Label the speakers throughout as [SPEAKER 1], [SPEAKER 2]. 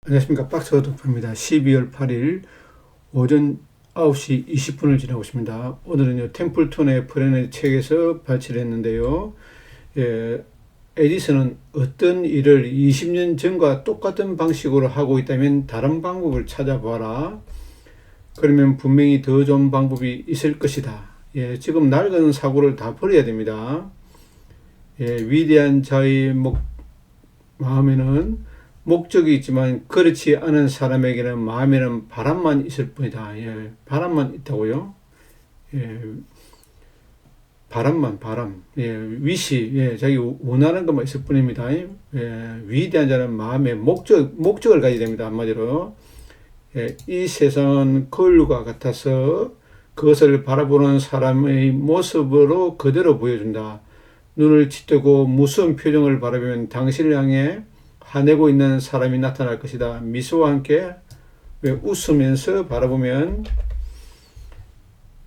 [SPEAKER 1] 안녕하십니까. 박스가 독파입니다. 12월 8일 오전 9시 20분을 지나고 있습니다. 오늘은요, 템플턴의 프렌의 책에서 발췌를 했는데요. 에디슨은 어떤 일을 20년 전과 똑같은 방식으로 하고 있다면 다른 방법을 찾아봐라. 그러면 분명히 더 좋은 방법이 있을 것이다. 지금 낡은 사고를 다 버려야 됩니다. 위대한 자의 마음에는 목적이 있지만 그렇지 않은 사람에게는 마음에는 바람만 있을 뿐이다. 바람만 있다고요. 바람. 위시, 자기 원하는 것만 있을 뿐입니다. 위대한 자는 마음에 목적을 가져야 됩니다. 한마디로. 이 세상은 거울과 같아서 그것을 바라보는 사람의 모습으로 그대로 보여준다. 눈을 치뜨고 무서운 표정을 바라보면 당신을 향해 화내고 있는 사람이 나타날 것이다. 미소와 함께 웃으면서 바라보면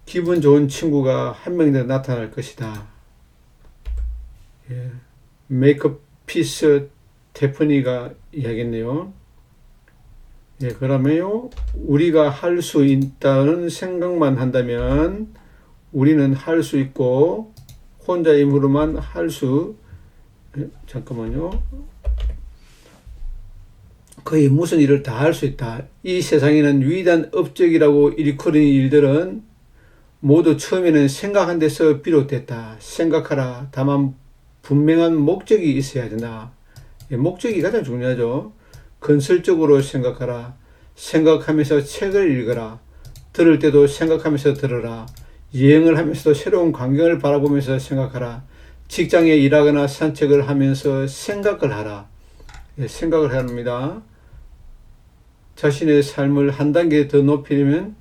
[SPEAKER 1] 기분 좋은 친구가 한 명이라도 나타날 것이다. 메이크업 피스 테프니가 이야기했네요. 그러면요, 우리가 할 수 있다는 생각만 한다면 우리는 할 수 있고 혼자 힘으로만 잠깐만요. 거의 무슨 일을 다 할 수 있다. 이 세상에는 위대한 업적이라고 일컬은 일들은 모두 처음에는 생각한 데서 비롯됐다. 생각하라. 다만 분명한 목적이 있어야 된다. 목적이 가장 중요하죠. 건설적으로 생각하라. 생각하면서 책을 읽어라. 들을 때도 생각하면서 들어라. 여행을 하면서도 새로운 광경을 바라보면서 생각하라. 직장에 일하거나 산책을 하면서 생각을 하라. 생각을 해야 합니다. 자신의 삶을 한 단계 더 높이려면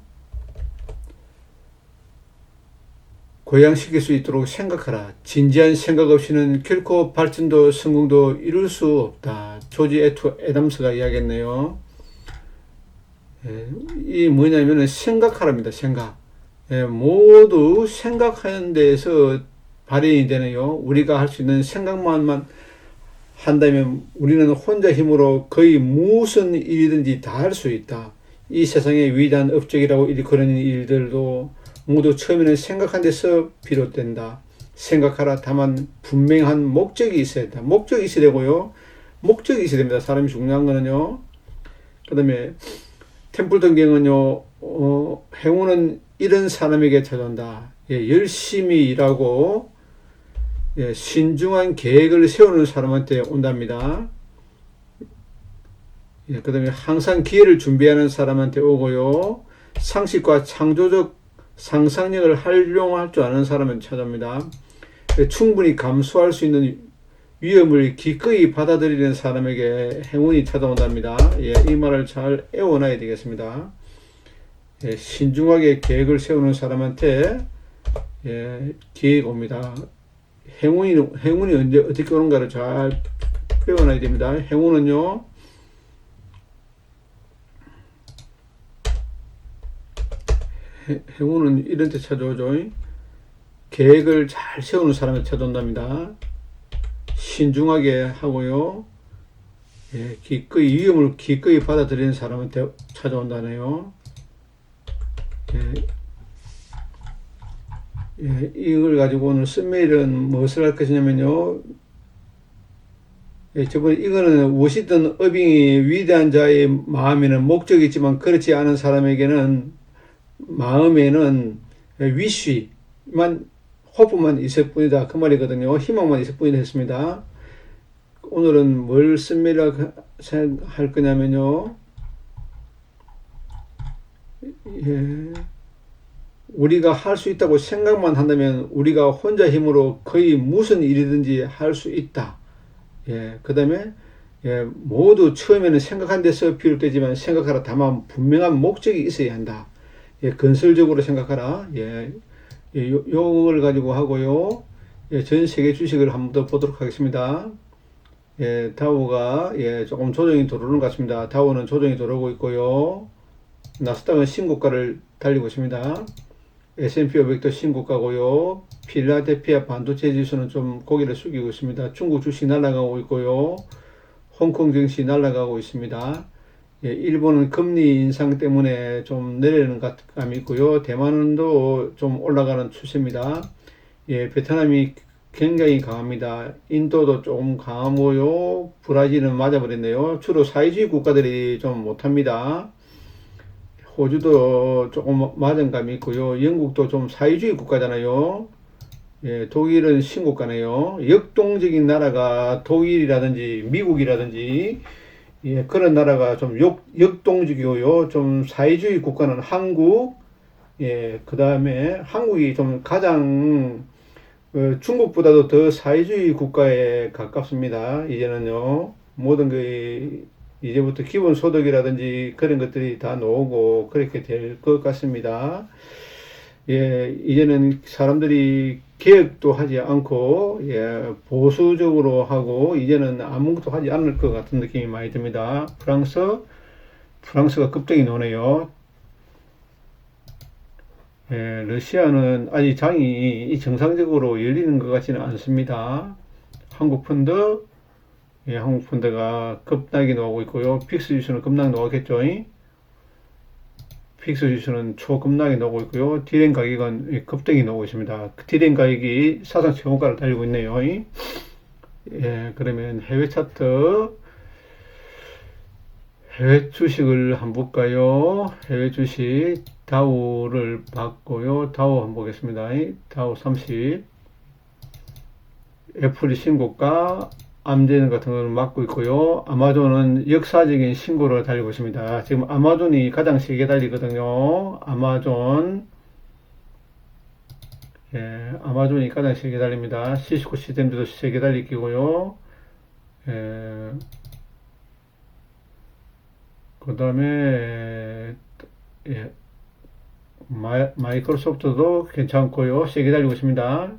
[SPEAKER 1] 고양시킬 수 있도록 생각하라. 진지한 생각 없이는 결코 발전도 성공도 이룰 수 없다. 조지 애담스가 이야기했네요. 이 뭐냐면은 생각하랍니다. 생각. 모두 생각하는 데에서 발현이 되네요. 우리가 할 수 있는 생각만 한다면 우리는 혼자 힘으로 거의 무슨 일이든지 다 할 수 있다. 이 세상의 위대한 업적이라고 일컬는 일들도 모두 처음에는 생각한 데서 비롯된다. 생각하라. 다만 분명한 목적이 있어야 된다. 목적이 있어야 되고요. 목적이 있어야 됩니다. 사람이 중요한 거는요. 그 다음에 템플턴 경은요, 행운은 이런 사람에게 찾아온다. 열심히 일하고 신중한 계획을 세우는 사람한테 온답니다. 그 다음에 항상 기회를 준비하는 사람한테 오고요. 상식과 창조적 상상력을 활용할 줄 아는 사람은 찾아옵니다. 충분히 감수할 수 있는 위험을 기꺼이 받아들이는 사람에게 행운이 찾아온답니다. 이 말을 잘 애워놔야 되겠습니다. 신중하게 계획을 세우는 사람한테 기회가 옵니다. 행운이 언제 어떻게 오는가를 잘 배워놔야 됩니다. 행운은요, 행운은 이런 데 찾아오죠. 계획을 잘 세우는 사람한테 찾아온답니다. 신중하게 하고요. 위험을 기꺼이 받아들이는 사람한테 찾아온다네요. 이걸 가지고 오늘 쓴메일은 무엇을 할 것이냐면요. 이거는 워시턴 어빙이 위대한 자의 마음에는 목적이 있지만 그렇지 않은 사람에게는 마음에는 위시만 호프만 있을 뿐이다. 그 말이거든요. 희망만 있을 뿐이다 했습니다. 오늘은 뭘 쓴메일이라고 할 거냐면요. 우리가 할 수 있다고 생각만 한다면 우리가 혼자 힘으로 거의 무슨 일이든지 할 수 있다. 그 다음에 모두 처음에는 생각한 데서 비롯되지만 생각하라. 다만 분명한 목적이 있어야 한다. 건설적으로 생각하라. 요걸 가지고 하고요. 전 세계 주식을 한번 더 보도록 하겠습니다. 다우가 조금 조정이 들어오는 것 같습니다. 다우는 조정이 들어오고 있고요. 나스닥은 신고가를 달리고 있습니다. S&P 500도 신고가고요. 필라델피아 반도체 지수는 좀 고개를 숙이고 있습니다. 중국 주식 날아가고 있고요. 홍콩 증시 날아가고 있습니다. 예, 일본은 금리 인상 때문에 좀 내리는 감이 있고요. 대만도 좀 올라가는 추세입니다. 예, 베트남이 굉장히 강합니다. 인도도 좀 강하고요. 브라질은 맞아버렸네요. 주로 사회주의 국가들이 좀 못합니다. 호주도 조금 맞은 감이 있고요. 영국도 좀 사회주의 국가잖아요. 예, 독일은 신고가네요. 역동적인 나라가 독일이라든지 미국이라든지 예, 그런 나라가 좀 역동적이고요. 좀 사회주의 국가는 한국, 예, 그 다음에 한국이 좀 가장 중국보다도 더 사회주의 국가에 가깝습니다. 이제는요, 모든 게 이제부터 기본소득이라든지 그런 것들이 다 나오고 그렇게 될 것 같습니다. 예, 이제는 사람들이 개혁도 하지 않고, 예, 보수적으로 하고, 이제는 아무것도 하지 않을 것 같은 느낌이 많이 듭니다. 프랑스가 급등이 나오네요. 예, 러시아는 아직 장이 정상적으로 열리는 것 같지는 않습니다. 한국 펀드, 예, 한국 펀드가 급락이 나오고 있고요. 빅스 지수는 급락 나오겠죠. 픽스 지수는 초급락이 나오고 있고요. 디램 가격은 급등이 나오고 있습니다. 디램 가격이 사상 최고가를 달리고 있네요. 예, 그러면 해외 차트, 해외 주식을 한번 볼까요? 해외 주식 다우를 봤고요. 다우 한번 보겠습니다. 다우 30, 애플이 신고가, 암젠 같은 거는 막고 있고요. 아마존은 역사적인 신고를 달리고 있습니다. 지금 아마존이 가장 세게 달리거든요. 예, 아마존이 가장 세게 달립니다. 시스코 시스템도 세게 달리고요. 예, 그 다음에 예, 마이크로소프트도 괜찮고요. 세게 달리고 있습니다.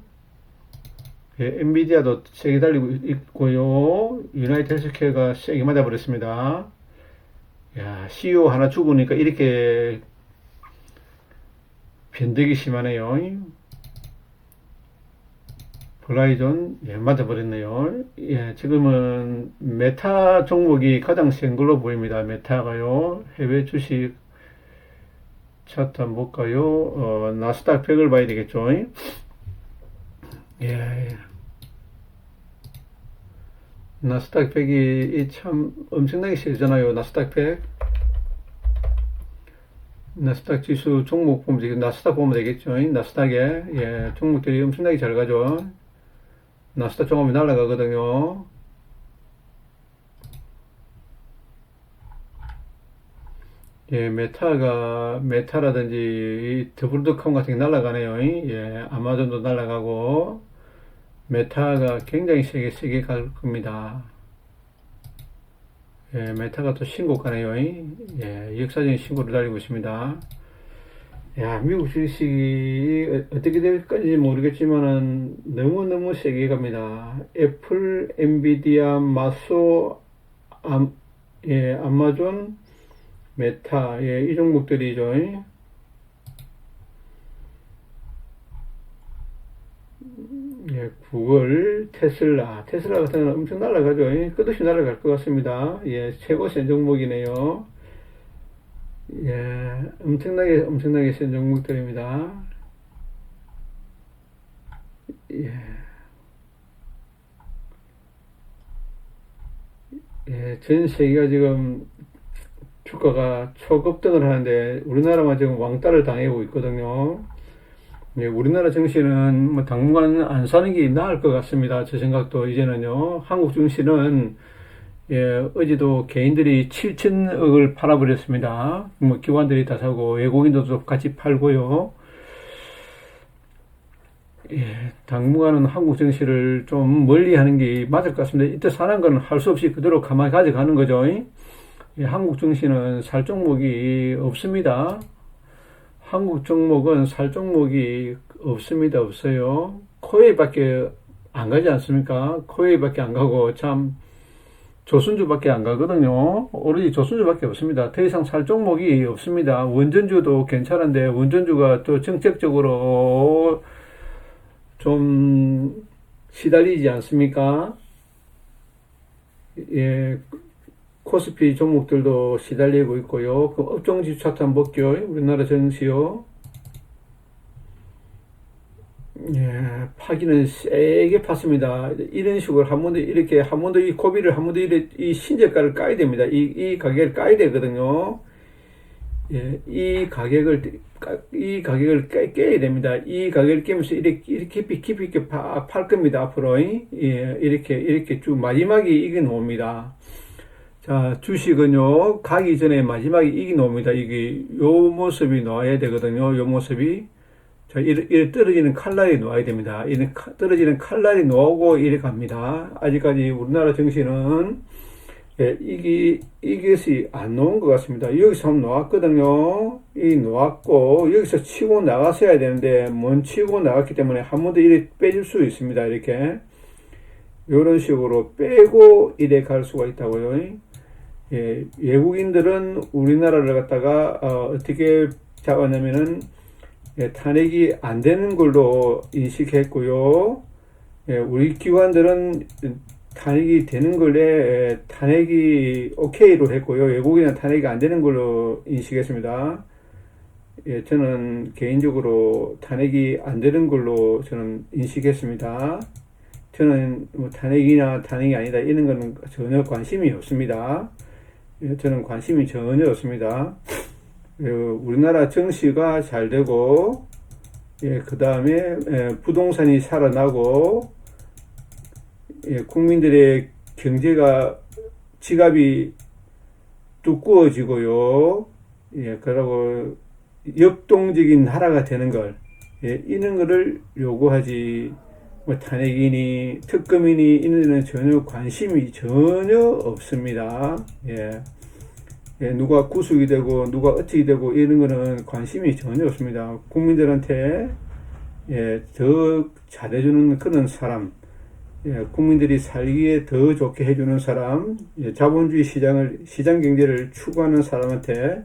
[SPEAKER 1] 예, 엔비디아도 세게 달리고 있고요. 유나이트 헬스케어가 세게 맞아버렸습니다. 야, CEO 하나 죽으니까 이렇게 변덕이 심하네요. 버라이전, 예, 맞아버렸네요. 예, 지금은 메타 종목이 가장 센 걸로 보입니다. 메타가요. 해외 주식 차트 한번 볼까요? 나스닥 100을 봐야 되겠죠. 예, 나스닥 100이 참 엄청나게 세잖아요. 나스닥 100. 나스닥 지수 종목 보면 되겠죠. 나스닥 보면 되겠죠. 나스닥에, 예, 종목들이 엄청나게 잘 가죠. 나스닥 종목이 날아가거든요. 예, 메타라든지 더블드컴 같은 게 날아가네요. 예, 아마존도 날아가고, 메타가 굉장히 세게 갈 겁니다. 예, 메타가 또 신고가네요. 예, 역사적인 신고를 달리고 있습니다. 야, 미국 주식이 어떻게 될 건지 모르겠지만은 너무너무 세게 갑니다. 애플, 엔비디아, 마소, 예, 아마존, 메타, 예, 이 종목들이죠. 예, 구글, 테슬라 같은 경우는 엄청 날아가죠. 끝없이 날아갈 것 같습니다. 예, 최고 센 종목이네요. 예, 엄청나게 센 종목들입니다. 예, 예, 전 세계가 지금 주가가 초급등을 하는데 우리나라만 지금 왕따를 당하고 있거든요. 예, 우리나라 증시는 뭐 당분간 안 사는 게 나을 것 같습니다. 제 생각도 이제는요. 한국 증시는 예, 어제도 개인들이 7천억을 팔아버렸습니다. 뭐 기관들이 다 사고 외국인들도 같이 팔고요. 예, 당분간은 한국 증시를 좀 멀리 하는 게 맞을 것 같습니다. 이때 사는 건 할 수 없이 그대로 가만히 가져가는 거죠. 예, 한국 증시는 살 종목이 없습니다. 한국 종목은 살 종목이 없습니다. 없어요. 코웨이밖에 안 가지 않습니까? 코웨이밖에 안 가고 참 조선주밖에 안 가거든요. 오로지 조선주밖에 없습니다. 더 이상 살 종목이 없습니다. 원전주도 괜찮은데 원전주가 또 정책적으로 좀 시달리지 않습니까? 예, 코스피 종목들도 시달리고 있고요. 그 업종지수 차트 한번 볼게요. 우리나라 증시요. 예, 파기는 세게 팠습니다. 이런 식으로 한 번 더 이렇게 한 번 더 이 고비를 한 번 더 이 신저가를 까야 됩니다. 이 가격을 까야 되거든요. 예, 이 가격을 깨야 됩니다. 이 가격을 깨면서 이렇게 깊이 있게 팔 겁니다. 앞으로. 예, 이렇게 쭉 마지막에 이겨 놓습니다. 자, 주식은요, 가기 전에 마지막에 이겨 놓습니다. 이게 요 모습이 나와야 되거든요. 요 모습이. 자, 이렇게 떨어지는 칼날이 놓아야 됩니다. 이런 떨어지는 칼날이 놓고 이렇게 갑니다. 아직까지 우리나라 증시는, 예, 이것이 안 놓은 것 같습니다. 여기서 한번 놓았거든요. 이 놓았고, 여기서 치고 나갔어야 되는데, 못 치고 나갔기 때문에 한 번 더 이렇게 빼줄 수 있습니다. 이렇게. 이런 식으로 빼고 이래 갈 수가 있다고요. 예, 외국인들은 우리나라를 갖다가, 어떻게 잡았냐면은, 예, 탄핵이 안 되는 걸로 인식했고요. 예, 우리 기관들은 탄핵이 되는 걸에 탄핵이 오케이로 했고요. 외국인은 탄핵이 안 되는 걸로 인식했습니다. 예, 저는 개인적으로 탄핵이 안 되는 걸로 저는 인식했습니다. 저는 뭐 탄핵이나 탄핵이 아니다 이런 거는 전혀 관심이 없습니다. 예, 저는 관심이 전혀 없습니다. 우리나라 정시가 잘 되고, 예, 그 다음에 부동산이 살아나고, 예, 국민들의 경제가 지갑이 두꺼워지고요. 예, 그리고 역동적인 나라가 되는 걸, 예, 이런 거를 요구하지, 뭐 탄핵이니 특검이니 이런 데는 전혀 관심이 전혀 없습니다. 예. 예, 누가 구속이 되고 누가 어떻게 되고 이런 거는 관심이 전혀 없습니다. 국민들한테, 예, 더 잘해주는 그런 사람, 예, 국민들이 살기에 더 좋게 해주는 사람, 예, 자본주의 시장 경제를 추구하는 사람한테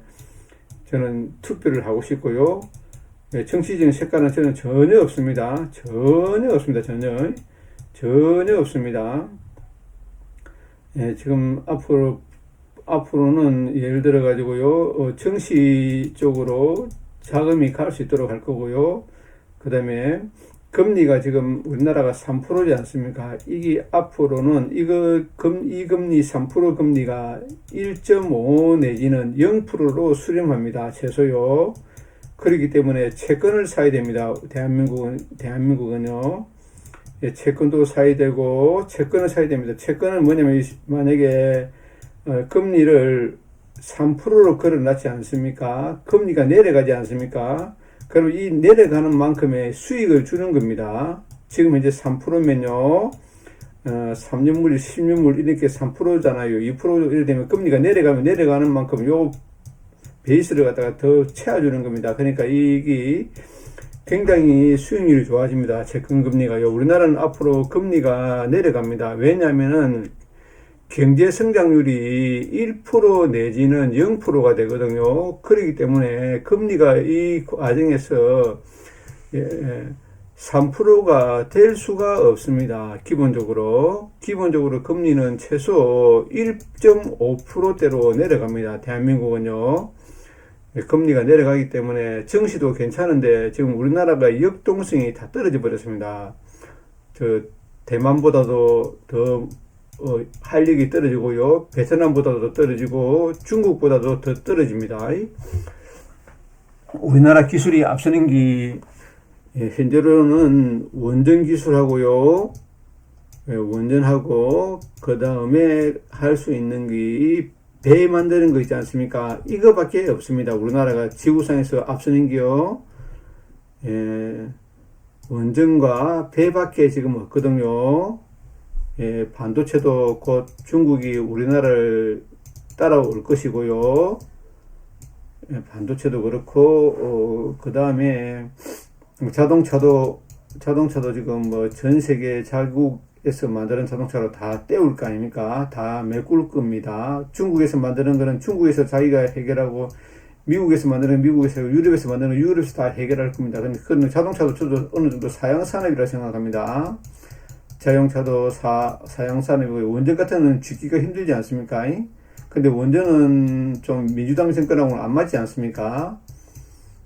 [SPEAKER 1] 저는 투표를 하고 싶고요. 예, 정치적인 색깔은 저는 전혀 없습니다. 전혀 없습니다. 전혀 없습니다. 예, 지금 앞으로는 예를 들어 가지고요, 정시 쪽으로 자금이 갈 수 있도록 할 거고요. 그 다음에 금리가 지금 우리나라가 3%지 않습니까? 이게 앞으로는 이 금리 3% 금리가 1.5 내지는 0%로 수렴합니다. 최소요. 그렇기 때문에 채권을 사야 됩니다. 대한민국은요. 예, 채권도 사야 되고 채권을 사야 됩니다. 채권은 뭐냐면 만약에 금리를 3%로 걸어놨지 않습니까? 금리가 내려가지 않습니까? 그럼 이 내려가는 만큼의 수익을 주는 겁니다. 지금 현재 3%면요, 3년물, 10년물 이렇게 3%잖아요. 2% 이래 되면 금리가 내려가면 내려가는 만큼 요 베이스를 갖다가 더 채워주는 겁니다. 그러니까 이게 굉장히 수익률이 좋아집니다. 채권 금리가요. 우리나라는 앞으로 금리가 내려갑니다. 왜냐하면은 경제 성장률이 1% 내지는 0%가 되거든요. 그렇기 때문에 금리가 이 과정에서 3%가 될 수가 없습니다. 기본적으로 금리는 최소 1.5%대로 내려갑니다. 대한민국은요. 금리가 내려가기 때문에 정시도 괜찮은데 지금 우리나라가 역동성이 다 떨어져 버렸습니다. 대만보다도 더 활력이 떨어지고요. 베트남보다도 떨어지고 중국보다도 더 떨어집니다. 우리나라 기술이 앞서는 게 현재로는 원전 기술하고요. 원전하고 그 다음에 할 수 있는 게 배 만드는 거 있지 않습니까? 이거밖에 없습니다. 우리나라가 지구상에서 앞서는 게요. 원전과 배밖에 지금 없거든요. 예, 반도체도 곧 중국이 우리나라를 따라올 것이고요. 예, 반도체도 그렇고, 그 다음에 자동차도 지금 뭐 전 세계 자국에서 만드는 자동차로 다 때울 거 아닙니까? 다 메꿀 겁니다. 중국에서 만드는 거는 중국에서 자기가 해결하고, 미국에서 만드는 미국에서, 유럽에서 만드는 유럽에서 다 해결할 겁니다. 근데 그건 자동차도 저도 어느 정도 사양산업이라 생각합니다. 자동차도 사양산업이고 원전 같은 건 짓기가 힘들지 않습니까? 근데 원전은 좀 민주당 정권하고는 안 맞지 않습니까?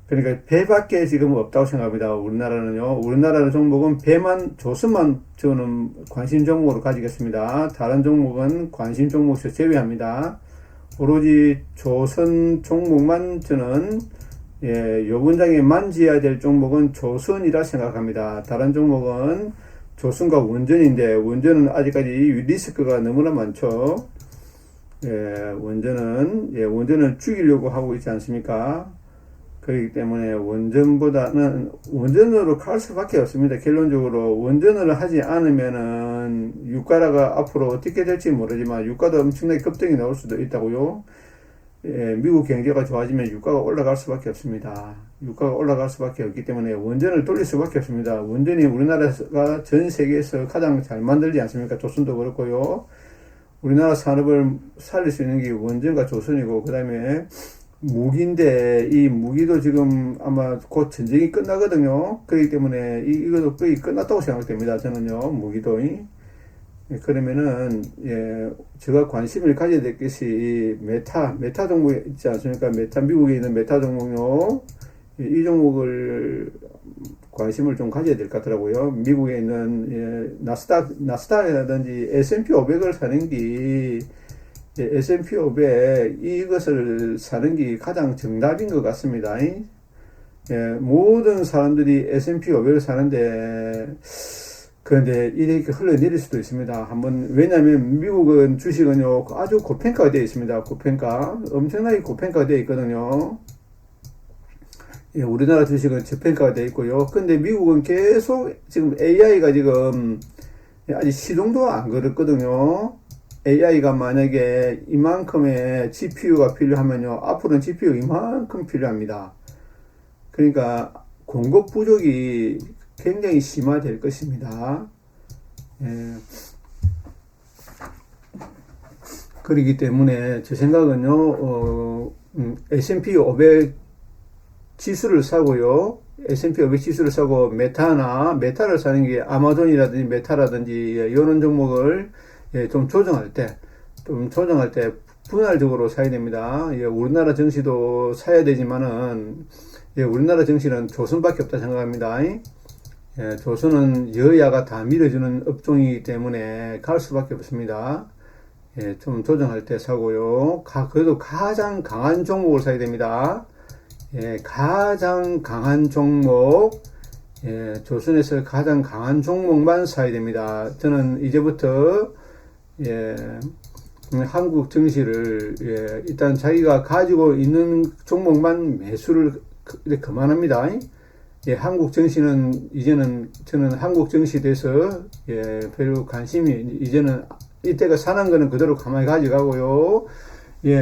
[SPEAKER 1] 그러니까 배밖에 지금 없다고 생각합니다. 우리나라는요. 우리나라 종목은 배만, 조선만 저는 관심 종목으로 가지겠습니다. 다른 종목은 관심 종목에서 제외합니다. 오로지 조선 종목만 저는 요 분장에 만지어야 될 종목은 조선이라 생각합니다. 다른 종목은 조선과 원전인데 원전은 아직까지 리스크가 너무나 많죠. 원전은 죽이려고 하고 있지 않습니까? 그렇기 때문에 원전으로 갈 수밖에 없습니다. 결론적으로 원전을 하지 않으면은 유가가 앞으로 어떻게 될지 모르지만 유가도 엄청나게 급등이 나올 수도 있다고요. 미국 경제가 좋아지면 유가가 올라갈 수밖에 없습니다. 유가가 올라갈 수밖에 없기 때문에 원전을 돌릴 수밖에 없습니다. 원전이 우리나라가 전 세계에서 가장 잘 만들지 않습니까? 조선도 그렇고요. 우리나라 산업을 살릴 수 있는 게 원전과 조선이고, 그 다음에 무기인데, 이 무기도 지금 아마 곧 전쟁이 끝나거든요. 그렇기 때문에 이것도 거의 끝났다고 생각됩니다. 저는요, 무기도. 그러면은, 제가 관심을 가져야 될 것이 메타 종목 있지 않습니까? 미국에 있는 메타 종목요. 이 종목을 관심을 좀 가져야 될 것 같더라고요. 미국에 있는, 나스닥이라든지 S&P 500을 사는 게, S&P 500 이것을 사는 게 가장 정답인 것 같습니다. 모든 사람들이 S&P 500을 사는데 그런데 이렇게 흘러내릴 수도 있습니다. 왜냐하면 미국은 주식은요 아주 고평가가 되어 있습니다. 엄청나게 고평가가 되어 있거든요. 우리나라 주식은 저평가가 되어 있고요. 근데 미국은 계속 지금 AI가 지금 아직 시동도 안 걸었거든요. AI가 만약에 이만큼의 GPU가 필요하면요, 앞으로는 GPU 이만큼 필요합니다. 그러니까 공급 부족이 굉장히 심화될 것입니다. 그렇기 때문에 제 생각은요, S&P 500 지수를 사고요, S&P 500 지수를 사고 메타를 사는 게 아마존이라든지 메타라든지 이런 종목을 좀 조정할 때 분할적으로 사야 됩니다. 우리나라 증시도 사야 되지만은, 우리나라 증시는 조선밖에 없다 생각합니다. 조선은 여야가 다 밀어주는 업종이기 때문에 갈 수밖에 없습니다. 좀 조정할 때 사고요. 그래도 가장 강한 종목을 사야 됩니다. 가장 강한 종목, 조선에서 가장 강한 종목만 사야 됩니다. 저는 이제부터 한국 증시를 일단 자기가 가지고 있는 종목만 매수를 그만합니다. 한국 증시는 이제는 저는 한국 증시에 대해서 별로 관심이 이제는 이때가 사는 거는 그대로 가만히 가져가고요.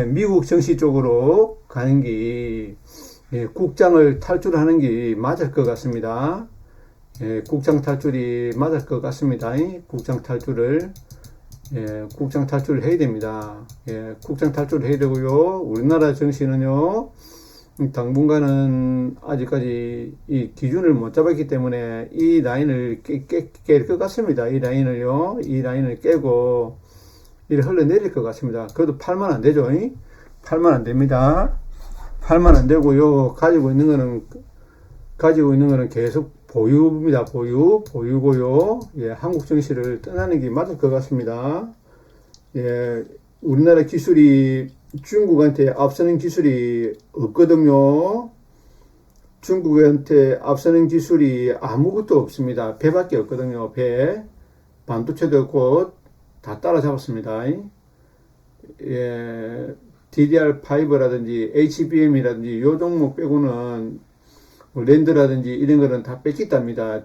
[SPEAKER 1] 미국 증시 쪽으로 가는 게 국장을 탈출하는 게 맞을 것 같습니다. 국장 탈출이 맞을 것 같습니다. 국장 탈출을 해야 됩니다. 국장 탈출을 해야 되고요. 우리나라 증시는요, 당분간은 아직까지 이 기준을 못 잡았기 때문에 이 라인을 깰 것 같습니다. 이 라인을 깨고, 이를 흘러내릴 것 같습니다. 그래도 팔면 안 되죠. 팔면 안 됩니다. 팔면 안 되고요. 가지고 있는 거는 계속 보유입니다. 보유고요. 한국 증시를 떠나는 게 맞을 것 같습니다. 우리나라 기술이 중국한테 앞서는 기술이 없거든요. 중국한테 앞서는 기술이 아무것도 없습니다. 배밖에 없거든요. 반도체도 곧 다 따라잡았습니다. DDR5라든지 HBM이라든지 요 종목 빼고는 랜드라든지 이런 거는 다 뺏겼답니다.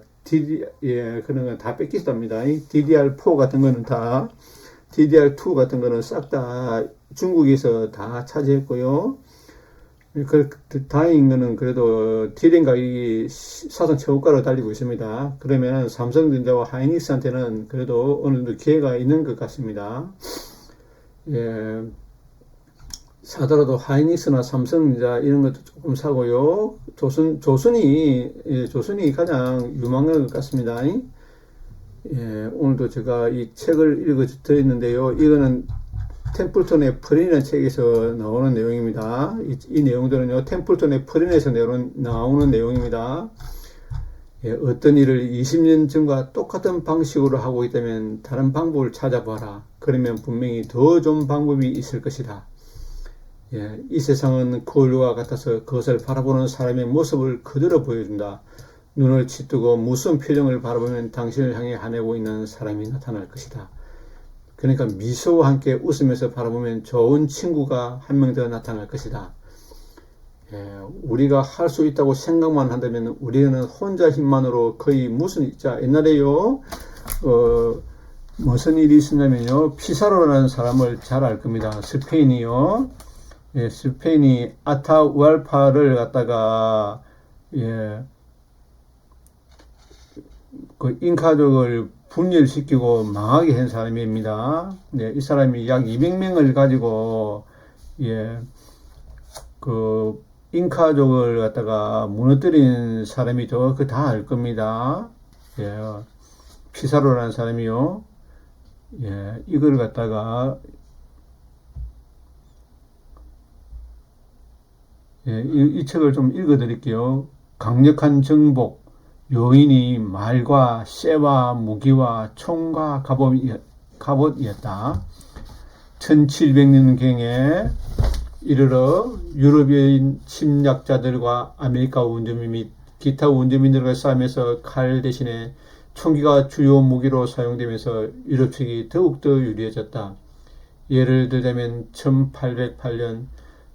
[SPEAKER 1] 그런 건 다 뺏겼답니다. DDR4 같은 거는 DDR2 같은 거는 싹 다 중국에서 다 차지했고요. 다행인 거는 그래도 디램 가격이 사상 최고가로 달리고 있습니다. 그러면 삼성전자와 하이닉스한테는 그래도 어느 정도 기회가 있는 것 같습니다. 사더라도 하이닉스나 삼성전자 이런 것도 조금 사고요. 조선이 가장 유망한 것 같습니다. 오늘도 제가 이 책을 읽어 드렸는데요. 이거는 템플턴의 프린이라는 책에서 나오는 내용입니다. 이 내용들은요, 템플턴의 프린에서 나오는 내용입니다. 예, 어떤 일을 20년 전과 똑같은 방식으로 하고 있다면 다른 방법을 찾아봐라. 그러면 분명히 더 좋은 방법이 있을 것이다. 예, 이 세상은 거울과 같아서 그것을 바라보는 사람의 모습을 그대로 보여준다. 눈을 치뜨고 무슨 표정을 바라보면 당신을 향해 화내고 있는 사람이 나타날 것이다. 그러니까 미소와 함께 웃으면서 바라보면 좋은 친구가 한 명 더 나타날 것이다. 예, 우리가 할 수 있다고 생각만 한다면 우리는 혼자 힘만으로 거의 자, 옛날에요, 무슨 일이 있었냐면요, 피사로라는 사람을 잘 알 겁니다. 스페인이요. 예, 스페인이 아타우알파를 갖다가, 예, 그 잉카족을 분열시키고 망하게 한 사람입니다. 네, 이 사람이 약 200명을 가지고, 예, 그 잉카족을 갖다가 무너뜨린 사람이죠. 그 다 알 겁니다. 예, 피사로라는 사람이요. 예, 이걸 갖다가 예, 이 책을 좀 읽어 드릴게요. 강력한 정복, 요인이 말과 쇠와 무기와 총과 갑옷이었다. 1700년경에 이르러 유럽인 침략자들과 아메리카 원주민 및 기타 원주민들과 싸움에서 칼 대신에 총기가 주요 무기로 사용되면서 유럽 측이 더욱더 유리해졌다. 예를 들자면 1808년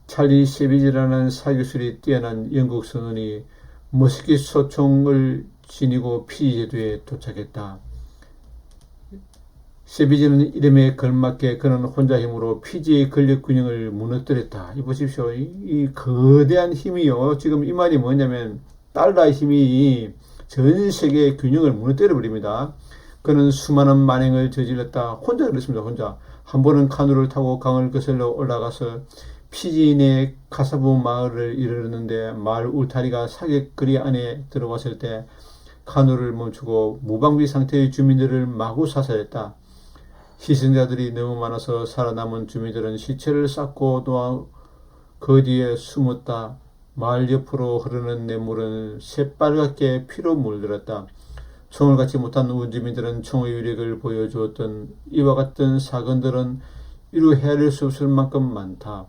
[SPEAKER 1] 찰리 세비지라는 사기술이 뛰어난 영국 선원이 머스킷 소총을 지니고 피지 제도에 도착했다. 세비지는 이름에 걸맞게 그는 혼자 힘으로 피지의 권력 균형을 무너뜨렸다. 이 보십시오. 이 거대한 힘이요. 지금 이 말이 뭐냐면 달러의 힘이 전 세계의 균형을 무너뜨려 버립니다. 그는 수많은 만행을 저질렀다. 혼자 그랬습니다. 혼자. 한 번은 카누를 타고 강을 거슬러 올라가서 피지인의 카사부 마을을 이르렀는데 마을 울타리가 사격거리 안에 들어왔을 때 카누를 멈추고 무방비 상태의 주민들을 마구 사살했다. 희생자들이 너무 많아서 살아남은 주민들은 시체를 쌓고 또 그 뒤에 숨었다. 마을 옆으로 흐르는 냇물은 새빨갛게 피로 물들었다. 총을 갖지 못한 원주민들은 총의 위력을 보여주었던 이와 같은 사건들은 이루 헤아릴 수 없을 만큼 많다.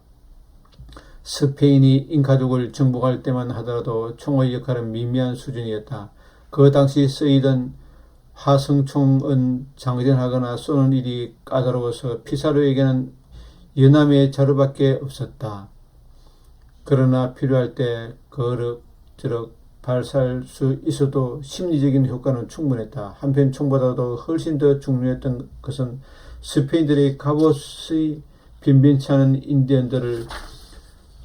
[SPEAKER 1] 스페인이 잉카족을 정복할 때만 하더라도 총의 역할은 미미한 수준이었다. 그 당시 쓰이던 화성총은 장전하거나 쏘는 일이 까다로워서 피사로에게는 연함의 자루밖에 없었다. 그러나 필요할 때 그럭저럭 발사할 수 있어도 심리적인 효과는 충분했다. 한편 총보다도 훨씬 더 중요했던 것은 스페인들의 갑옷의 빈빈치 않은 인디언들을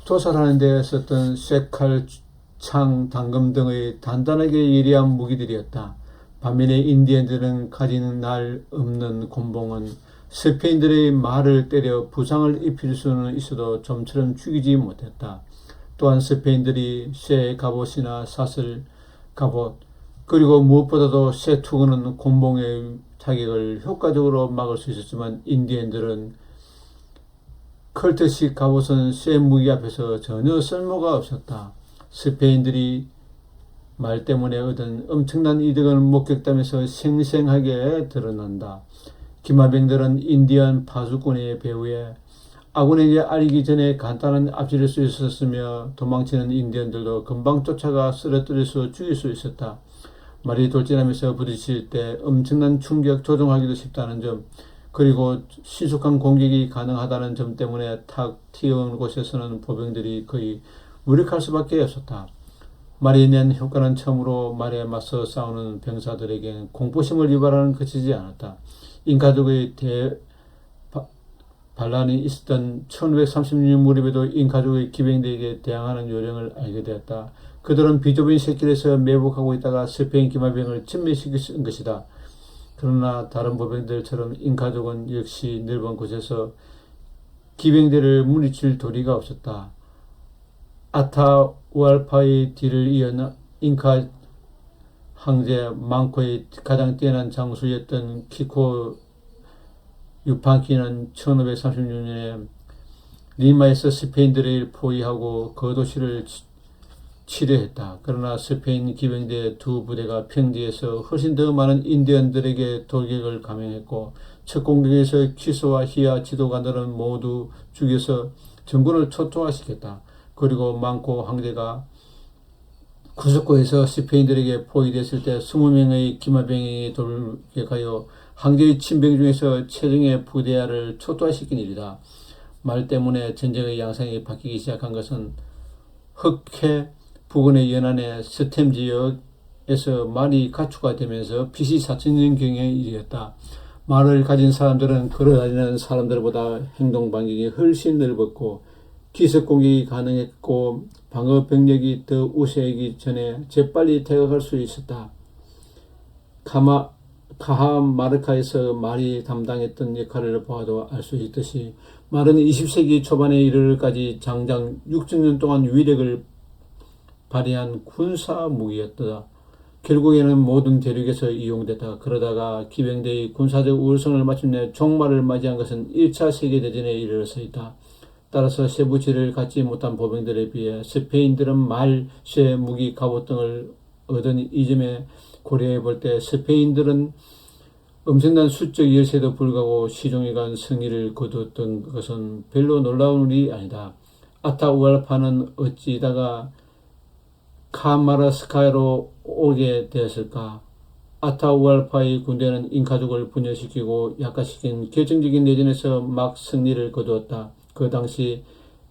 [SPEAKER 1] 도살하는 데 썼던 쇠칼, 창, 단검 등의 단단하게 예리한 무기들이었다. 반면에 인디언들은 가지는 날 없는 곤봉은 스페인들의 말을 때려 부상을 입힐 수는 있어도 좀처럼 죽이지 못했다. 또한 스페인들이 쇠 갑옷이나 사슬 갑옷 그리고 무엇보다도 쇠 투구는 곤봉의 타격을 효과적으로 막을 수 있었지만 인디언들은 컬트식 갑옷은 쇠 무기 앞에서 전혀 쓸모가 없었다. 스페인들이 말 때문에 얻은 엄청난 이득을 목격하면서 생생하게 드러난다. 기마병들은 인디언 파수꾼의 배후에 아군에게 알리기 전에 간단한 앞질을 수 있었으며 도망치는 인디언들도 금방 쫓아가 쓰러뜨릴 수 죽일 수 있었다. 말이 돌진하면서 부딪힐 때 엄청난 충격 조종하기도 쉽다는 점 그리고 신속한 공격이 가능하다는 점 때문에 탁 튀어온 곳에서는 보병들이 거의 무력할 수밖에 없었다. 말이 낸 효과는 처음으로 말에 맞서 싸우는 병사들에게 공포심을 유발하는 그치지 않았다. 잉카족의 반란이 있었던 1536년 무렵에도 잉카족의 기병대에게 대항하는 요령을 알게 되었다. 그들은 비좁은 샛길에서 매복하고 있다가 스페인 기마병을 전멸시킨 것이다. 그러나 다른 보병들처럼 잉카족은 역시 넓은 곳에서 기병대를 물리칠 도리가 없었다. 아타우알파의 뒤를 이은 잉카 황제 망코의 가장 뛰어난 장수였던 키코 유판키는 1536년에 리마에서 스페인들을 포위하고 그 도시를 치료했다. 그러나 스페인 기병대 두 부대가 평지에서 훨씬 더 많은 인디언들에게 돌격을 감행했고 첫 공격에서 키스와 히야 지도관들은 모두 죽여서 정군을 초토화시켰다. 그리고 망코 황제가 쿠스코에서 스페인들에게 포위됐을 때 20명의 기마병이 돌격하여 황제의 친병 중에서 최정예 부대야를 초토화시킨 일이다. 말 때문에 전쟁의 양상이 바뀌기 시작한 것은 흑해 부근의 연안의 스템 지역에서 말이 가축화 되면서 BC 4000년경의 일이었다. 말을 가진 사람들은 걸어다니는 사람들보다 행동 반경이 훨씬 넓었고 기습 공격이 가능했고 방어 병력이 더 우세하기 전에 재빨리 퇴각할 수 있었다. 카하마르카에서 말이 담당했던 역할을 보아도 알 수 있듯이 말은 20세기 초반에 이르기까지 장장 6천년 동안 위력을 발휘한 군사 무기였다. 결국에는 모든 대륙에서 이용됐다. 그러다가 기병대의 군사적 우월성을 마침내 종말을 맞이한 것은 1차 세계대전에 이르렀습니다. 따라서 세부지를 갖지 못한 보병들에 비해 스페인들은 말, 쇠, 무기, 갑옷 등을 얻은 이 점에 고려해 볼 때 스페인들은 엄청난 수적 열세도 불구하고 시종일관 승리를 거두었던 것은 별로 놀라운 일이 아니다. 아타우알파는 어찌다가 카마르스카로 오게 되었을까? 아타우알파의 군대는 잉카족을 분열시키고 약화시킨 결정적인 내전에서 막 승리를 거두었다. 그 당시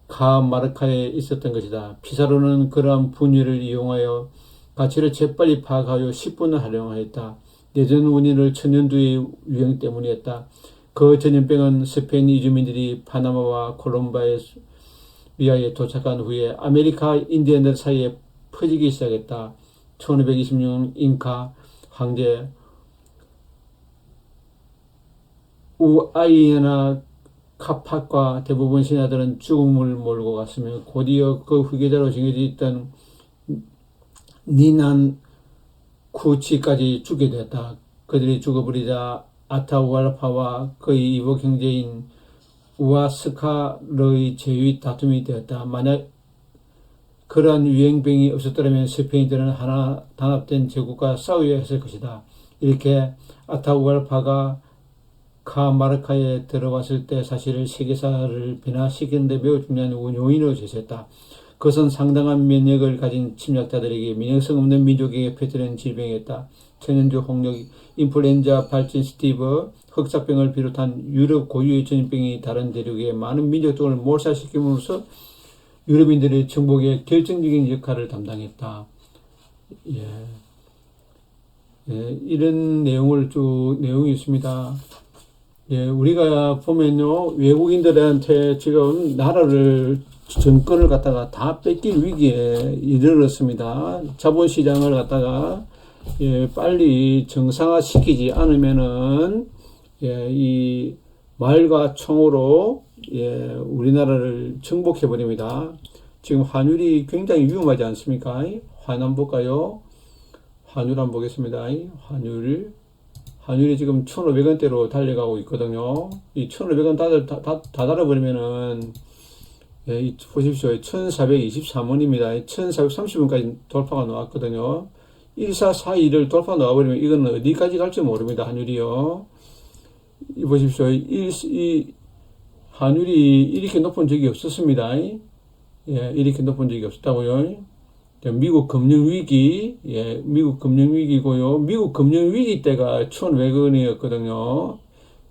[SPEAKER 1] 카마르카에 있었던 것이다. 피사로는 그러한 분열을 이용하여 가치를 재빨리 파악하여 10분을 활용하였다. 내전 원인을 천년두의 유행 때문이었다. 그 전염병은 스페인 이주민들이 파나마와 콜롬비아에 도착한 후에 아메리카 인디언들 사이에 퍼지기 시작했다. 1526년 잉카 황제 우아이나 카팍과 대부분 신하들은 죽음을 몰고 갔으며 곧이어 그 후계자로 정해져 있던 니난 쿠치까지 죽게 되었다. 그들이 죽어버리자 아타우알파와 그의 이복 형제인 우아스카르의 제위 다툼이 되었다. 만약 그러한 유행병이 없었더라면 스페인들은 하나 단합된 제국과 싸워야 했을 것이다. 이렇게 아타우알파가 카마르카에 들어왔을 때 사실을 세계사를 변화시키는 데 매우 중요한 요인으로 제시했다. 그것은 상당한 면역을 가진 침략자들에게 면역성 없는 민족에게 퍼뜨리는 질병이었다. 천연두, 홍역, 인플루엔자, 발진, 스티브, 흑사병을 비롯한 유럽 고유의 전염병이 다른 대륙의 많은 민족들을 몰살시킴으로써 유럽인들의 정복에 결정적인 역할을 담당했다. 이런 내용이 있습니다. 우리가 보면요, 외국인들한테 지금 나라를, 정권을 갖다가 다 뺏길 위기에 이르렀습니다. 자본시장을 갖다가, 빨리 정상화시키지 않으면은, 이 말과 총으로, 우리나라를 정복해버립니다. 지금 환율이 굉장히 위험하지 않습니까? 환 한번 볼까요? 환율 한번 보겠습니다. 환율이 지금 1,500원대로 달려가고 있거든요. 이 1,500원 다 달아버리면은, 보십시오. 1,423원입니다. 1,430원까지 돌파가 나왔거든요. 1442를 돌파 나와버리면 이거는 어디까지 갈지 모릅니다. 환율이요. 보십시오. 이 환율이 이렇게 높은 적이 없었습니다. 이렇게 높은 적이 없었다고요. 미국 금융위기, 미국 금융위기고요. 미국 금융위기 때가 1,500원이었거든요.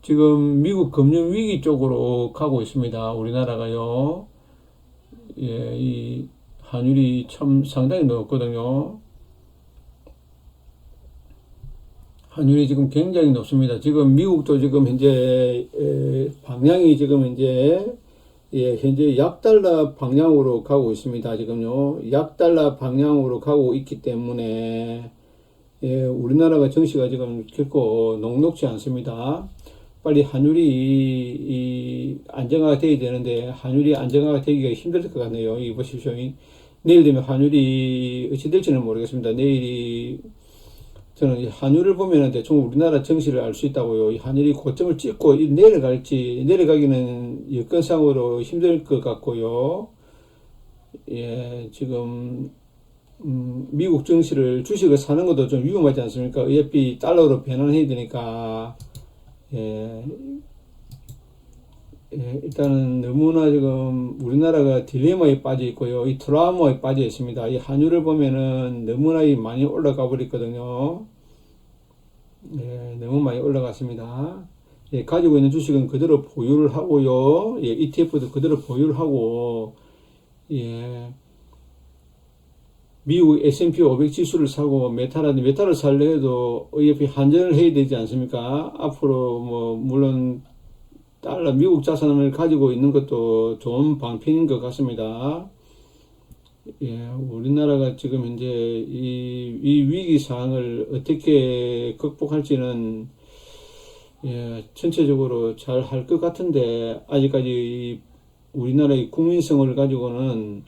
[SPEAKER 1] 지금 미국 금융위기 쪽으로 가고 있습니다. 우리나라가요. 이 환율이 참 상당히 높거든요. 환율이 지금 굉장히 높습니다. 지금 미국도 지금 현재 방향이 지금 현재 약달러 방향으로 가고 있습니다. 지금요, 약달러 방향으로 가고 있기 때문에 우리나라가 정시가 지금 결코 녹록지 않습니다. 빨리 환율이 안정화가 되어야 되는데 환율이 안정화가 되기가 힘들 것 같네요. 이 보십시오. 내일 되면 환율이 어찌 될지는 모르겠습니다. 내일이 저는 이 한율을 보면은 대충 우리나라 정시를 알 수 있다고요. 이 한율이 고점을 찍고 내려갈지, 내려가기는 여건상으로 힘들 것 같고요. 예, 지금, 미국 정시를 주식을 사는 것도 좀 위험하지 않습니까? 어차피 달러로 변환해야 되니까, 예, 예, 일단은 너무나 지금 우리나라가 딜레마에 빠져 있고요. 이 트라우마에 빠져 있습니다. 이 환율을 보면은 너무나 많이 올라가 버렸거든요. 예, 너무 많이 올라갔습니다. 예, 가지고 있는 주식은 그대로 보유를 하고요. 예, ETF도 그대로 보유를 하고, 예, 미국 S&P 500 지수를 사고 메타를 살려 해도 어차피 한전을 해야 되지 않습니까? 앞으로 뭐, 물론 달러 미국 자산을 가지고 있는 것도 좋은 방편인 것 같습니다. 예, 우리나라가 지금 현재 이 위기 상황을 어떻게 극복할지는 예, 전체적으로 잘 할 것 같은데 아직까지 우리나라의 국민성을 가지고는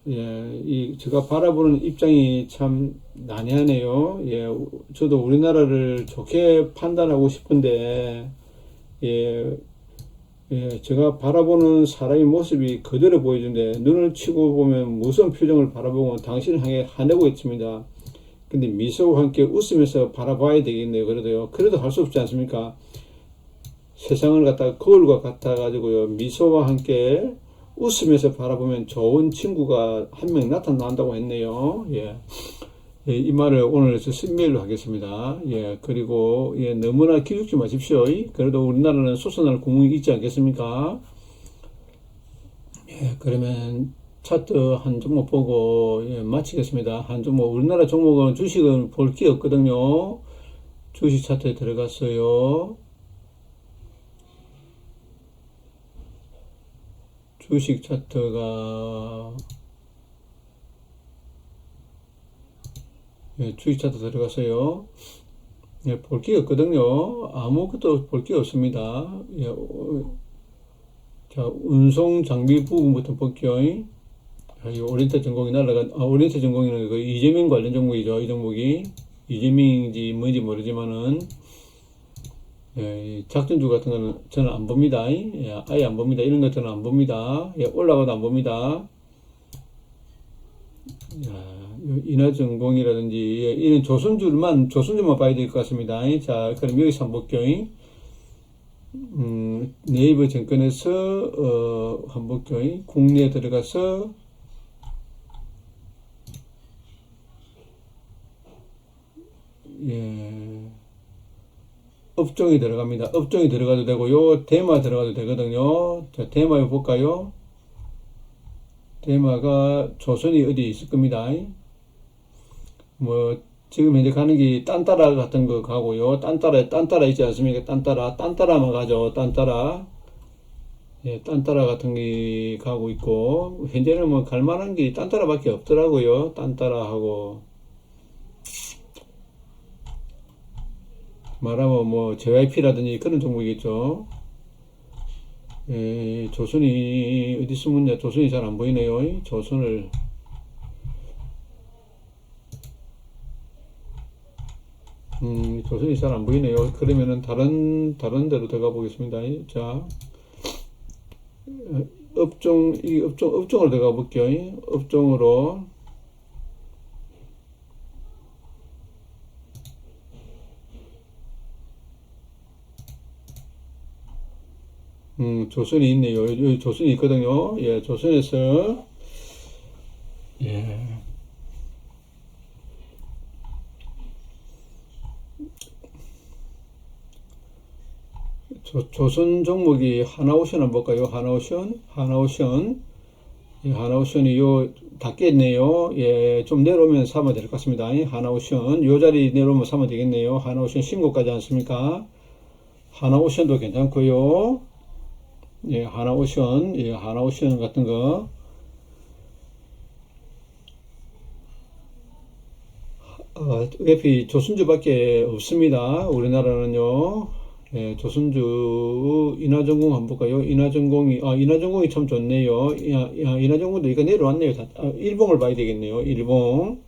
[SPEAKER 1] 예, 제가 바라보는 입장이 참 난해하네요. 예, 저도 우리나라를 좋게 판단하고 싶은데 예, 예, 제가 바라보는 사람의 모습이 그대로 보여주는데 눈을 치고 보면 무서운 표정을 바라보고 당신을 향해 화내고 있습니다. 근데 미소와 함께 웃으면서 바라봐야 되겠네요. 그래도 할 수 없지 않습니까? 세상을 갖다가 거울과 같아 가지고요. 미소와 함께 웃으면서 바라보면 좋은 친구가 한 명 나타난다고 했네요. 예. 예, 이 말을 오늘 쓴메일로 하겠습니다. 예, 그리고, 예, 너무나 기죽지 마십시오. 그래도 우리나라는 소선할 국문이 있지 않겠습니까? 예, 그러면 차트 한 종목 보고, 예, 마치겠습니다. 한 종목, 우리나라 종목은 주식은 볼 게 없거든요. 주식 차트에 들어갔어요. 주식 차트가, 예, 주식 차트 들어가세요. 예, 볼 게 없거든요. 아무것도 볼 게 없습니다. 예, 자, 운송 장비 부분부터 볼게요. 이 오리엔트 전공이 오리엔트 전공이는 그 이재명 관련 종목이죠. 이 종목이. 이재명인지 뭔지 모르지만은, 예, 작전주 같은 거는 저는 안 봅니다. 예, 아예 안 봅니다. 이런 거 저는 안 봅니다. 예, 올라가도 안 봅니다. 인하전공이라든지 이런 조선주만 봐야 될 것 같습니다. 자, 그럼 여기서 한번 볼게요. 네이버 증권에서 한번 볼게요. 국내에 들어가서 예, 업종이 들어갑니다. 업종이 들어가도 되고요. 테마 들어가도 되거든요. 자, 테마 볼까요? 테마가 조선이 어디 있을 겁니다. 뭐 지금 현재 가는 게 딴따라 같은 거 가고요. 딴따라 있지 않습니까? 딴따라만 가죠. 딴따라. 예, 딴따라 같은 게 가고 있고 현재는 뭐 갈만한 게 딴따라밖에 없더라고요. 딴따라하고 말하면 뭐 JYP라든지 그런 종목이겠죠. 예, 조선이 어디 숨었냐? 조선이 잘 안 보이네요. 조선이 잘 안 보이네요. 그러면은 다른 데로 들어가 보겠습니다. 자, 업종으로 들어가 볼게요. 업종으로. 조선이 있네요. 여기 조선이 있거든요. 예, 조선에서, 예. 조선 종목이 하나오션 한번 볼까요? 하나오션. 예, 하나오션이 다 깼네요. 예, 좀 내려오면 사면 될 것 같습니다. 하나오션. 요 자리 내려오면 사면 되겠네요. 하나오션 신고까지 않습니까? 하나오션도 괜찮고요. 예, 하나오션 같은 거. 어차피 조선주밖에 없습니다. 우리나라는요. 예, 조선주 인하전공 한번 볼까요? 인하전공이 참 좋네요. 인하전공도 이거 내려왔네요. 일봉을 봐야 되겠네요. 일봉.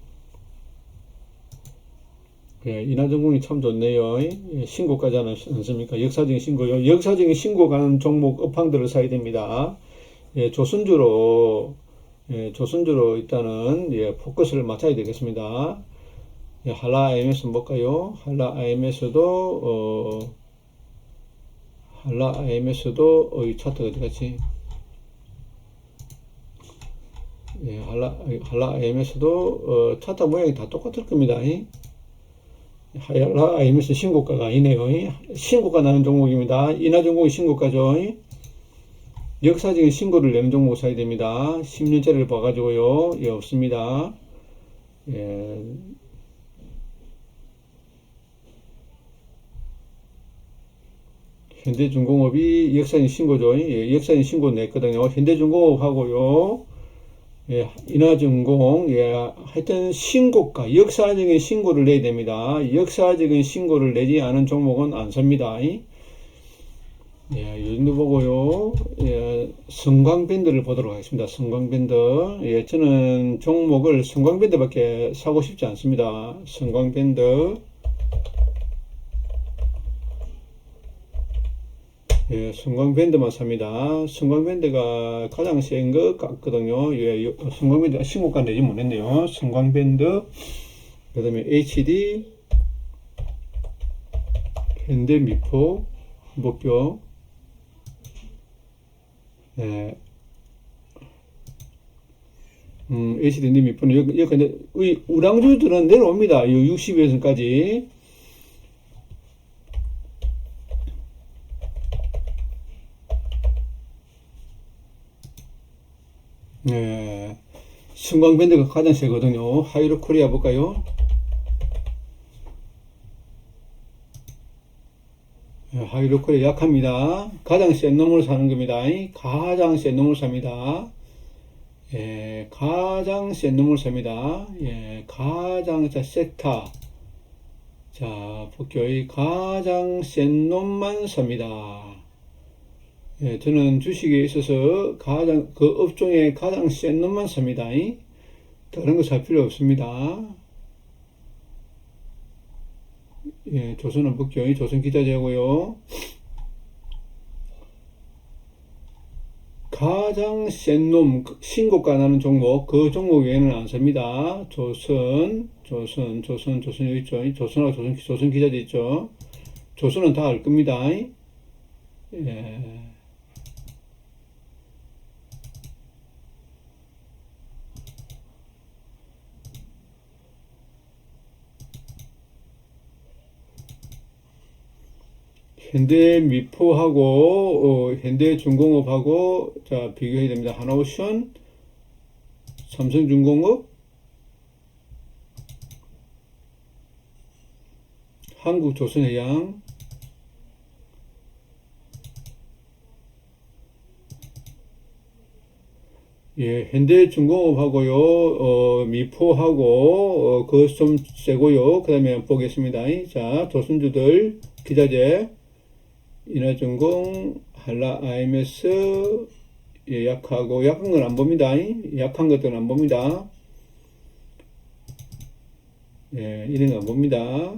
[SPEAKER 1] 예, 인하전공이 참 좋네요. 예, 신고까지 하지 않습니까? 역사적인 신고요. 역사적인 신고 가는 종목 업황들을 사야 됩니다. 예, 조선주로 일단은 예, 포커스를 맞춰야 되겠습니다. 예, 한라 IMS 볼까요? 한라 IMS도 이 차트 어디 갔지? 예, 한라 IMS도 차트 모양이 다 똑같을 겁니다. 한라 IMS 신고가가 아니네요. 신고가 나는 종목입니다. 인하전공이 신고가죠. 역사적인 신고를 내는 종목 사야 됩니다. 10년짜리를 봐가지고요. 예, 없습니다. 예. 현대중공업이 역사적인 신고죠. 예, 역사적인 신고 냈거든요. 현대중공업하고요. 예, 인하전공, 예, 하여튼 신고가, 역사적인 신고를 내야 됩니다. 역사적인 신고를 내지 않은 종목은 안 삽니다. 예, 이 정도 보고요. 예, 성광밴드를 보도록 하겠습니다. 성광밴드. 예, 저는 종목을 성광밴드밖에 사고 싶지 않습니다. 성광밴드. 예, 성광밴드만 삽니다. 성광밴드가 가장 센 것 같거든요. 예, 성광밴드가 신고가 내지 못했네요. 성광밴드. 그 다음에 HD, 현대미포, 목표. 예, HD 현대미포는 여기 근데 우량주들은 내려옵니다. 60에서까지. 예, 성광밴드가 가장 세거든요. 하이로 코리아 볼까요? 예, 하이로 코리아 약합니다. 가장 센 놈을 사는 겁니다. 가장 센 놈을 삽니다. 예, 가장 센 놈을 삽니다. 예, 자, 섹타. 자, 볼게요. 가장 센 놈만 삽니다. 예, 저는 주식에 있어서 그 업종에 가장 센 놈만 삽니다. 다른 거 살 필요 없습니다. 예, 조선은 볼게요. 조선 기자재고요. 가장 센 놈, 신고가 나는 종목, 그 종목 외에는 안 삽니다. 조선 여기 있죠. 조선하고 조선 기자재 있죠. 조선은 다 알 겁니다. 예. 현대미포하고 현대중공업하고 자 비교해야 됩니다. 하나오션, 삼성중공업, 한국조선해양, 예, 현대중공업하고요, 미포하고 그것 좀 세고요. 그 다음에 보겠습니다. 자, 조선주들 기자재. 인하전공, 한라 IMS, 예, 약한 건 안 봅니다. 약한 것들은 안 봅니다. 예, 이런 거 안 봅니다.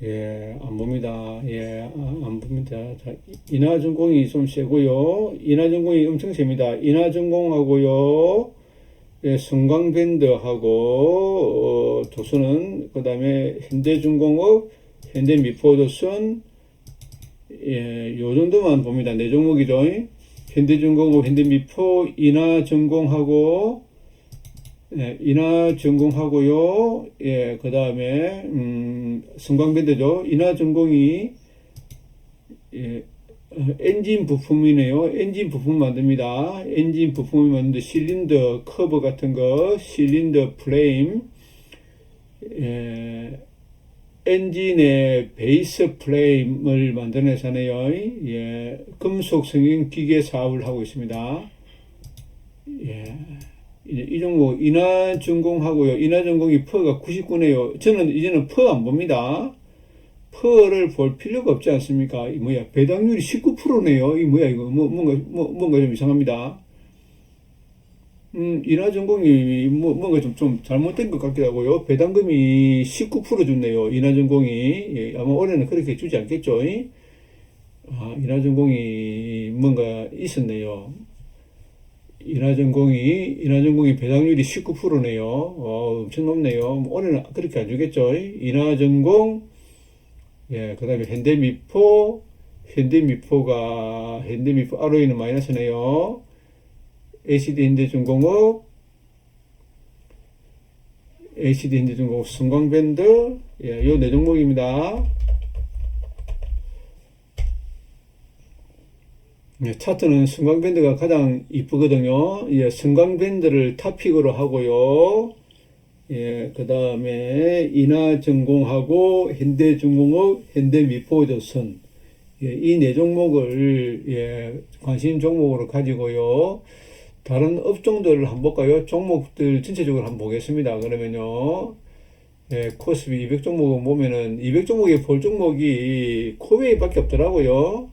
[SPEAKER 1] 예, 안 봅니다. 예, 안 봅니다. 자, 인하전공이 좀 세고요. 인하전공이 엄청 셉니다. 인하전공하고요. 예, 성광밴드하고, 조선은, 그 다음에 현대중공업, 현대미포조선, 예, 요 정도만 봅니다. 네 종목이죠. 현대중공업, 현대미포, 인하전공하고, 예, 인하전공하고요. 예, 그 다음에 성광밴드죠. 인하전공이 예, 엔진 부품이네요. 엔진 부품 만듭니다. 엔진 부품을 만드는데 실린더 커버 같은 거, 실린더 프레임, 예, 엔진의 베이스 프레임을 만드는 회사네요. 예, 금속 성형 기계 사업을 하고 있습니다. 예, 이 종목 인하전공하고요. 인하전공이 퍼가 99네요. 저는 이제는 퍼 안 봅니다. 퍼를 볼 필요가 없지 않습니까? 이 뭐야, 배당률이 19%네요. 이 뭐야, 이거 뭔가 좀 이상합니다. 인하전공이 뭔가 좀 잘못된 것 같기도 하고요. 배당금이 19% 줬네요. 인하전공이. 예, 아마 올해는 그렇게 주지 않겠죠. 인하전공이 뭔가 있었네요. 인하전공이 배당률이 19%네요. 엄청 높네요. 올해는 그렇게 안 주겠죠. 인하전공, 예, 그 다음에 현대미포, 현대미포 ROE는 마이너스네요. LCD 현대중공업, 성광밴드, 예, 요 네 종목입니다. 예, 차트는 성광밴드가 가장 이쁘거든요. 예, 성광밴드를 탑픽으로 하고요. 예, 그 다음에 인하전공하고 현대중공업, 현대미포조선, 예, 이 네 종목을, 예, 관심 종목으로 가지고요. 다른 업종들을 한번 볼까요? 종목들 전체적으로 한번 보겠습니다. 그러면요. 예, 코스피 200 종목을 보면은 200 종목에 볼 종목이 코웨이밖에 없더라고요.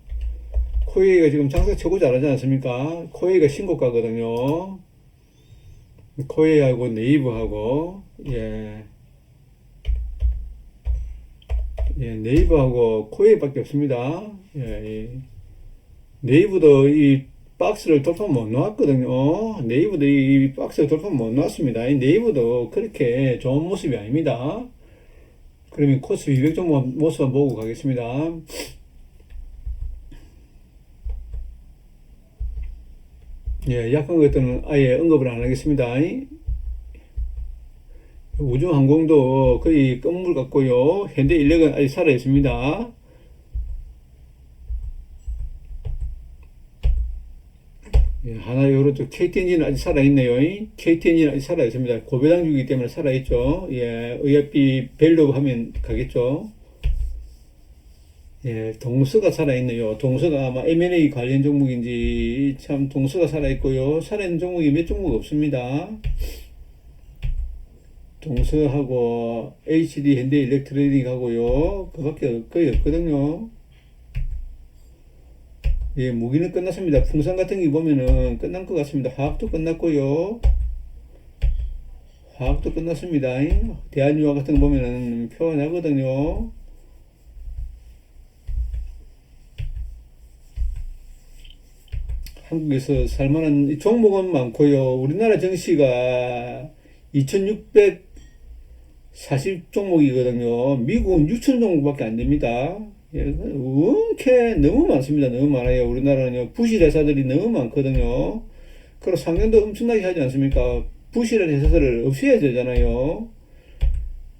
[SPEAKER 1] 코웨이가 지금 장사 최고 잘하지 않습니까? 코웨이가 신고가거든요. 코웨이하고 네이버하고, 예, 네이버하고 코웨이밖에 없습니다. 예, 네이버도 이 박스를 돌파 못 나왔거든요. 네이버도 이 박스를 돌파 못 나왔습니다. 이 네이버도 그렇게 좋은 모습이 아닙니다. 그러면 코스피 200 종목 모습 한번 보고 가겠습니다. 예, 약한 것들은 아예 언급을 안 하겠습니다. 우주항공도 거의 끝물 같고요. 현대인력은 아직 살아있습니다. 예, 하나요로쪽 KTNG는 아직 살아있네요. KTNG는 아직 살아있습니다. 고배당주기 때문에 살아있죠. 예, 의약비 밸류 하면 가겠죠. 예, 동서가 살아있네요. 동서가 아마 M&A 관련 종목인지 참 동서가 살아있고요. 살아있는 종목이 몇 종목 없습니다. 동서하고 HD 현대일렉트로닉 하고요. 그밖에 거의 없거든요. 예, 무기는 끝났습니다. 풍산 같은 게 보면은 끝난 것 같습니다. 화학도 끝났고요. 화학도 끝났습니다. 대한유화 같은 거 보면은 표가 나거든요. 한국에서 살만한 종목은 많고요. 우리나라 증시가 2640 종목이거든요. 미국은 6000 종목밖에 안 됩니다. 예, 은케 너무 많습니다. 너무 많아요. 우리나라는요, 부실 회사들이 너무 많거든요. 그리고 상장도 엄청나게 하지 않습니까? 부실한 회사들을 없애야 되잖아요.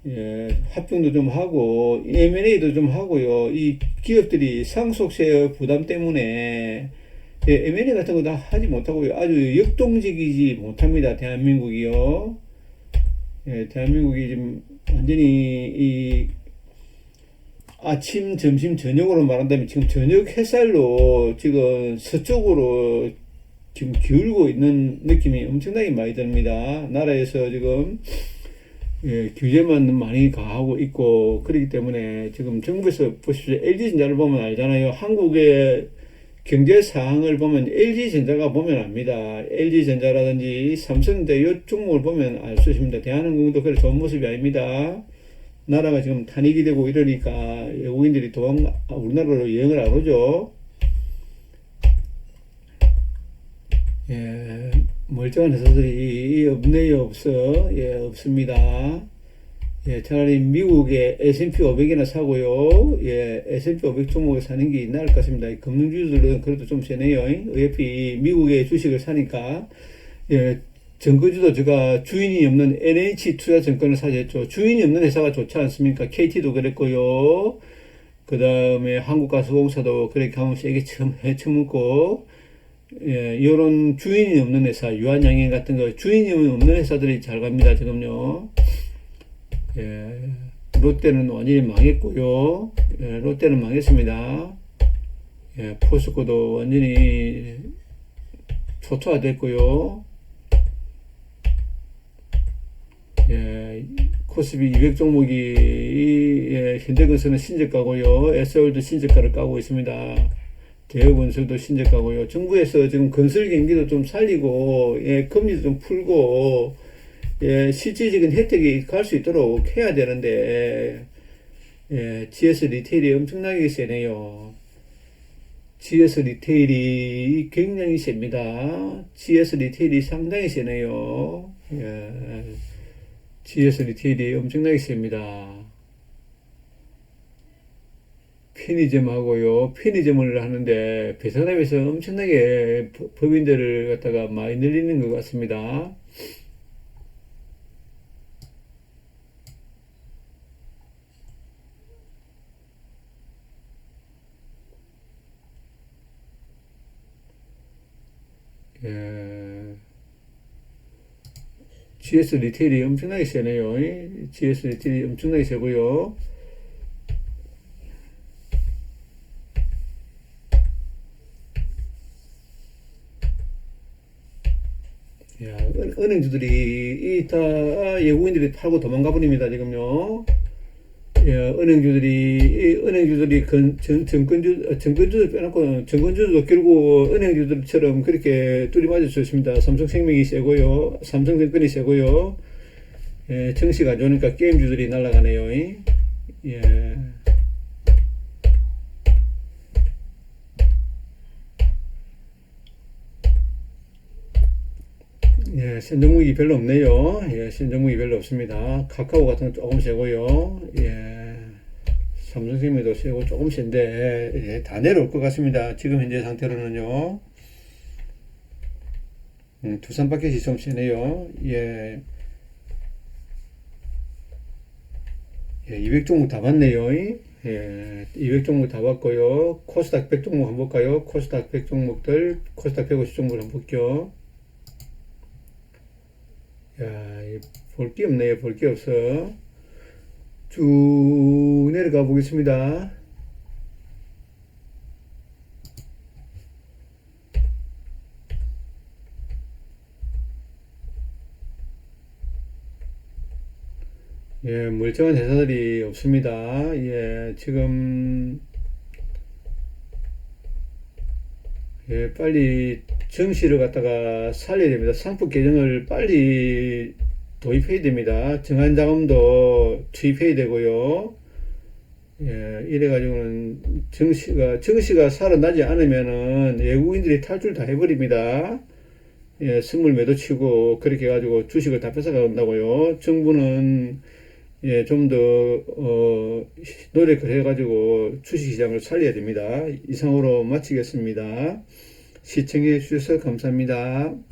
[SPEAKER 1] 예, 합병도 좀 하고, M&A도 좀 하고요. 이 기업들이 상속세 부담 때문에, 예, M&A 같은 거 다 하지 못하고요. 아주 역동적이지 못합니다. 대한민국이요. 예, 대한민국이 지금 완전히 이 아침, 점심, 저녁으로 말한다면 지금 저녁 햇살로 지금 서쪽으로 지금 기울고 있는 느낌이 엄청나게 많이 듭니다. 나라에서 지금, 예, 규제만 많이 가하고 있고, 그렇기 때문에 지금 정부에서 보십시오. LG전자를 보면 알잖아요. 한국의 경제 상황을 보면 LG전자가 보면 압니다. LG전자라든지 삼성전자 이 종목을 보면 알 수 있습니다. 대한항공도 그래 좋은 모습이 아닙니다. 나라가 지금 탄핵이 되고 이러니까 외국인들이 우리나라로 여행을 안 오죠. 예, 멀쩡한 회사들이 없네요. 없어. 예, 없습니다. 예, 차라리 미국의 S&P 500이나 사고요. 예, S&P 500 종목을 사는 게 나을 것 같습니다. 금융주들은 그래도 좀 세네요. 어차피 미국의 주식을 사니까. 예, 증거주도 제가 주인이 없는 NH투자증권을 사셨죠. 주인이 없는 회사가 좋지 않습니까? KT도 그랬고요. 그 다음에 한국가스공사도 그렇게 하면 세게 헤쳐먹고, 예, 요런 주인이 없는 회사, 유한양행 같은 거, 주인이 없는 회사들이 잘 갑니다, 지금요. 예, 롯데는 완전히 망했고요. 예, 롯데는 망했습니다. 예, 포스코도 완전히 초토화됐고요. 예, 코스피 200 종목이 예, 현대건설은 신저가고요. SR도 신저가를 까고 있습니다. 대우건설도 신저가고요. 정부에서 지금 건설 경기도 좀 살리고 예, 금리도 좀 풀고 예, 실질적인 혜택이 갈 수 있도록 해야 되는데 예, GS 리테일이 엄청나게 세네요. GS 리테일이 굉장히 셉니다. GS 리테일이 상당히 세네요. 예, GS 리테일이 엄청나게 셉니다. 편의점하고요. 편의점을 하는데 베트남에서 엄청나게 법인들을 갖다가 많이 늘리는 것 같습니다. 예, GS 리테일이 엄청나게 세네요. GS 리테일이 엄청나게 세고요. 야, 은행주들이 이 다 외국인들이 팔고 도망가 버립니다. 지금요. 예, 은행주들이 정권주들 빼놓고 정권주들도 결국 은행주들처럼 그렇게 뚜리 맞을 수 있습니다. 삼성생명이 세고요. 삼성증권이 세고요. 예, 정시가 안 좋으니까 게임주들이 날아가네요. 예. 예, 신종목이 별로 없네요. 예, 신종목이 별로 없습니다. 카카오 같은 거 조금 세고요. 예, 삼성생명도 세고 조금 센데, 예, 다 내려올 것 같습니다. 지금 현재 상태로는요. 두산마켓이 좀 세네요. 예, 예, 200종목 다 봤네요. 예, 200종목 다 봤고요. 코스닥 100종목 한번 볼까요? 코스닥 100종목들, 코스닥 150종목을 한번 볼게요. 야, 볼 게 없네요. 볼 게 없어. 쭉 내려가 보겠습니다. 예, 멀쩡한 회사들이 없습니다. 예, 지금, 예, 빨리 정시를 갖다가 살려야 됩니다. 상품 개정을 빨리 도입해야 됩니다. 정한자금도 투입해야 되고요. 예, 이래가지고는 정시가 살아나지 않으면은 외국인들이 탈출 다 해버립니다. 예, 선물 매도 치고 그렇게 해가지고 주식을 다 뺏어간다고요. 정부는 예, 좀 더, 노력을 해가지고 주식시장을 살려야 됩니다. 이상으로 마치겠습니다. 시청해 주셔서 감사합니다.